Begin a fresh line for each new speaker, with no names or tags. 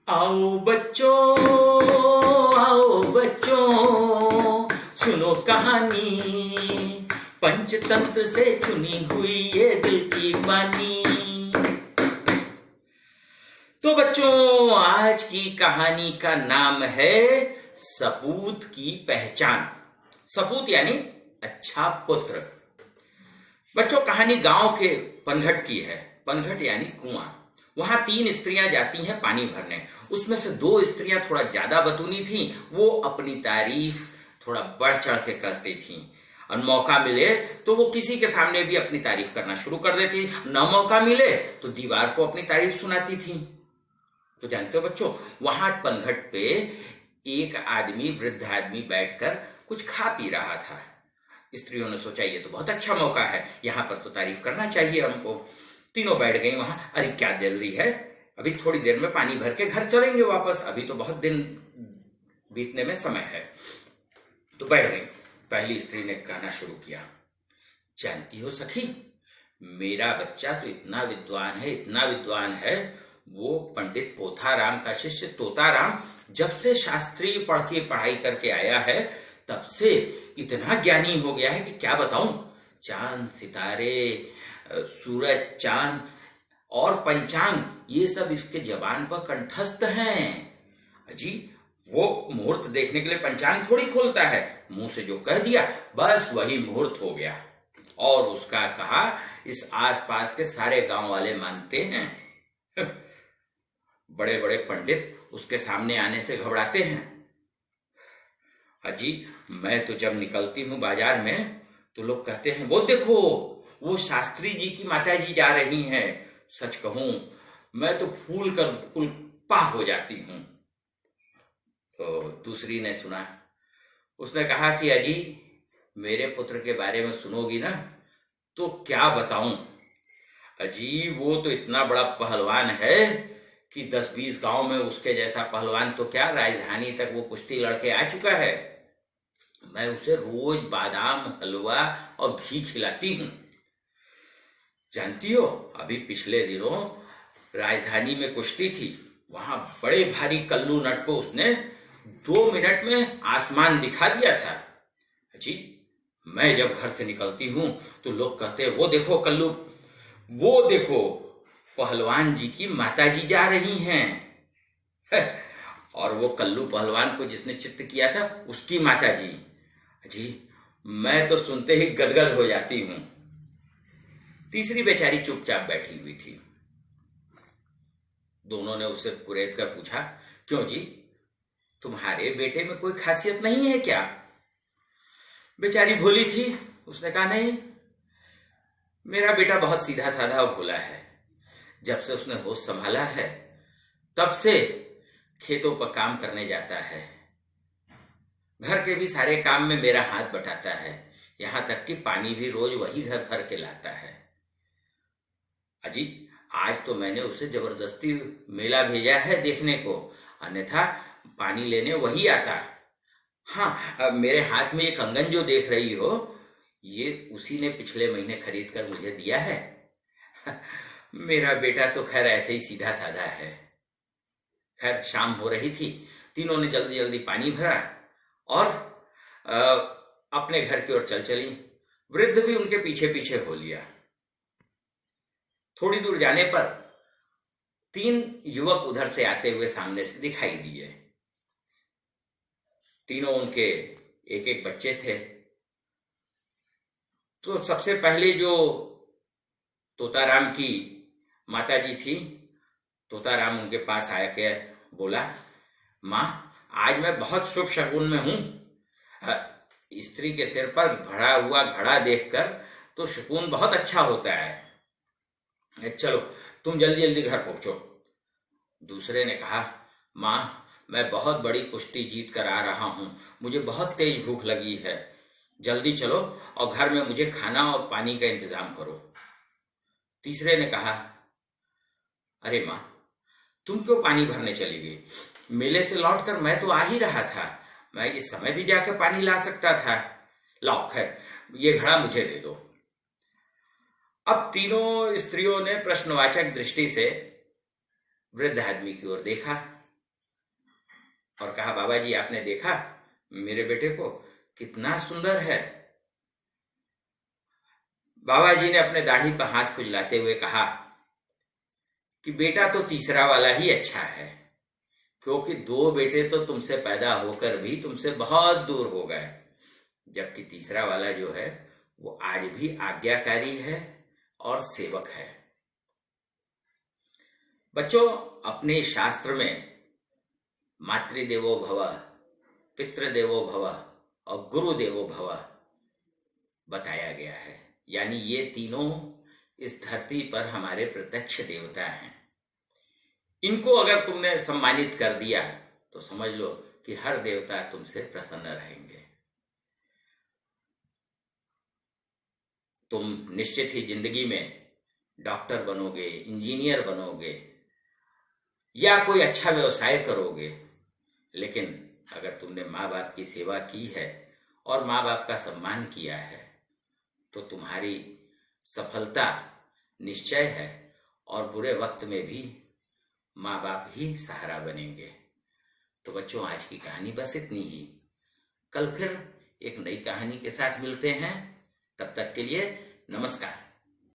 आओ बच्चों, आओ बच्चों, सुनो कहानी पंचतंत्र से चुनी हुई ये दिल की वाणी। तो बच्चों, आज की कहानी का नाम है सपूत की पहचान। सपूत यानी अच्छा पुत्र। बच्चों, कहानी गांव के पनघट की है। पनघट यानी कुआं। वहां 3 स्त्रियां जाती हैं पानी भरने। उसमें से 2 स्त्रियां थोड़ा ज्यादा बतूनी थीं। वो अपनी तारीफ थोड़ा बढ़ चढ़ के करती थीं और मौका मिले तो वो किसी के सामने भी अपनी तारीफ करना शुरू कर देती। न मौका मिले तो दीवार को अपनी तारीफ सुनाती थीं। तो जानते हो बच्चों, वहां पनघट पे एक आदमी, वृद्ध आदमी, बैठकर कुछ खा पी रहा था। स्त्रियों ने सोचा ये तो बहुत अच्छा मौका है, यहां पर तो तारीफ करना चाहिए हमको। तीनों बैठ गई वहां। अरे क्या जल्दी है, अभी थोड़ी देर में पानी भर के घर चलेंगे वापस, अभी तो बहुत दिन बीतने में समय है। तो बैठ गई। पहली स्त्री ने कहना शुरू किया, जानती हो सखी, मेरा बच्चा तो इतना विद्वान है, इतना विद्वान है, वो पंडित पोथाराम का शिष्य तोताराम जब से शास्त्रीय पढ़ के पढ़ाई करके आया है तब से इतना ज्ञानी हो गया है कि क्या बताऊं। चांद, सितारे, सूरज, चांद और पंचांग, ये सब इसके जबान पर कंठस्थ हैं। अजी, वो मुहूर्त देखने के लिए पंचांग थोड़ी खोलता है, मुंह से जो कह दिया बस वही मुहूर्त हो गया। और उसका कहा इस आसपास के सारे गांव वाले मानते हैं। बड़े बड़े पंडित उसके सामने आने से घबराते हैं। अजी, मैं तो जब निकलती हूं बाजार में तो लोग कहते हैं वो देखो, वो शास्त्री जी की माता जी जा रही हैं। सच कहूं, मैं तो फूल कर कुलपा हो जाती हूं। तो दूसरी ने सुना, उसने कहा कि अजी, मेरे पुत्र के बारे में सुनोगी ना तो क्या बताऊं। अजी, वो तो इतना बड़ा पहलवान है कि 10-20 गांव में उसके जैसा पहलवान तो क्या, राजधानी तक वो कुश्ती लड़के आ चुका है। मैं उसे रोज बादाम हलवा और घी खिलाती हूं। जानती हो, अभी पिछले दिनों राजधानी में कुश्ती थी, वहां बड़े भारी कल्लू नट को उसने 2 मिनट में आसमान दिखा दिया था। जी, मैं जब घर से निकलती हूं तो लोग कहते हैं वो देखो कल्लू, वो देखो पहलवान जी की माता जी जा रही हैं। और वो कल्लू पहलवान को जिसने चित्त किया था उसकी माता जी। जी, मैं तो सुनते ही गदगद हो जाती हूं। तीसरी बेचारी चुपचाप बैठी हुई थी। दोनों ने उससे कुरेद कर पूछा, क्यों जी, तुम्हारे बेटे में कोई खासियत नहीं है क्या? बेचारी भोली थी। उसने कहा, नहीं, मेरा बेटा बहुत सीधा साधा और भोला है। जब से उसने होश संभाला है तब से खेतों पर काम करने जाता है। घर के भी सारे काम में मेरा हाथ बटाता है, यहां तक कि पानी भी रोज वही घर भर के लाता है। अजी, आज तो मैंने उसे जबरदस्ती मेला भेजा है देखने को, अन्यथा पानी लेने वही आता। हाँ, मेरे हाथ में ये कंगन जो देख रही हो, ये उसी ने पिछले महीने खरीद कर मुझे दिया है। मेरा बेटा तो खैर ऐसे ही सीधा साधा है। खैर, शाम हो रही थी। तीनों ने जल्दी जल्दी पानी भरा और अपने घर की ओर चल चली। वृद्ध भी उनके पीछे पीछे हो लिया। थोड़ी दूर जाने पर 3 युवक उधर से आते हुए सामने से दिखाई दिए। तीनों उनके एक एक बच्चे थे। तो सबसे पहले जो तोताराम की माताजी थी, तोताराम उनके पास आया के बोला, माँ, आज मैं बहुत शुभ शगुन में हूं। स्त्री के सिर पर भरा हुआ घड़ा देखकर तो शगुन बहुत अच्छा होता है। चलो तुम जल्दी जल्दी घर पहुंचो। दूसरे ने कहा, माँ, मैं बहुत बड़ी कुश्ती जीत कर आ रहा हूं, मुझे बहुत तेज भूख लगी है, जल्दी चलो और घर में मुझे खाना और पानी का इंतजाम करो। तीसरे ने कहा, अरे माँ, तुम क्यों पानी भरने चली गई? मेले से लौटकर मैं तो आ ही रहा था, मैं इस समय भी जाकर पानी ला सकता था। लाओ, खैर ये घड़ा मुझे दे दो। अब तीनों स्त्रियों ने प्रश्नवाचक दृष्टि से वृद्ध आदमी की ओर देखा। और कहा, बाबा जी आपने देखा मेरे बेटे को, कितना सुंदर है। बाबा जी ने अपने दाढ़ी पर हाथ खुजलाते हुए कहा कि बेटा तो तीसरा वाला ही अच्छा है, क्योंकि 2 बेटे तो तुमसे पैदा होकर भी तुमसे बहुत दूर हो गए, जबकि तीसरा वाला जो है वो आज भी आज्ञाकारी है और सेवक है। बच्चों, अपने शास्त्र में मातृदेवो भव, पितृदेवो भव और गुरुदेवो भव बताया गया है। यानी ये तीनों इस धरती पर हमारे प्रत्यक्ष देवता हैं। इनको अगर तुमने सम्मानित कर दिया तो समझ लो कि हर देवता तुमसे प्रसन्न रहेंगे। तुम निश्चित ही जिंदगी में डॉक्टर बनोगे, इंजीनियर बनोगे या कोई अच्छा व्यवसाय करोगे, लेकिन अगर तुमने माँ बाप की सेवा की है और माँ बाप का सम्मान किया है तो तुम्हारी सफलता निश्चय है, और बुरे वक्त में भी माँ बाप ही सहारा बनेंगे। तो बच्चों, आज की कहानी बस इतनी ही। कल फिर एक नई कहानी के साथ मिलते हैं। तब तक के लिए नमस्कार।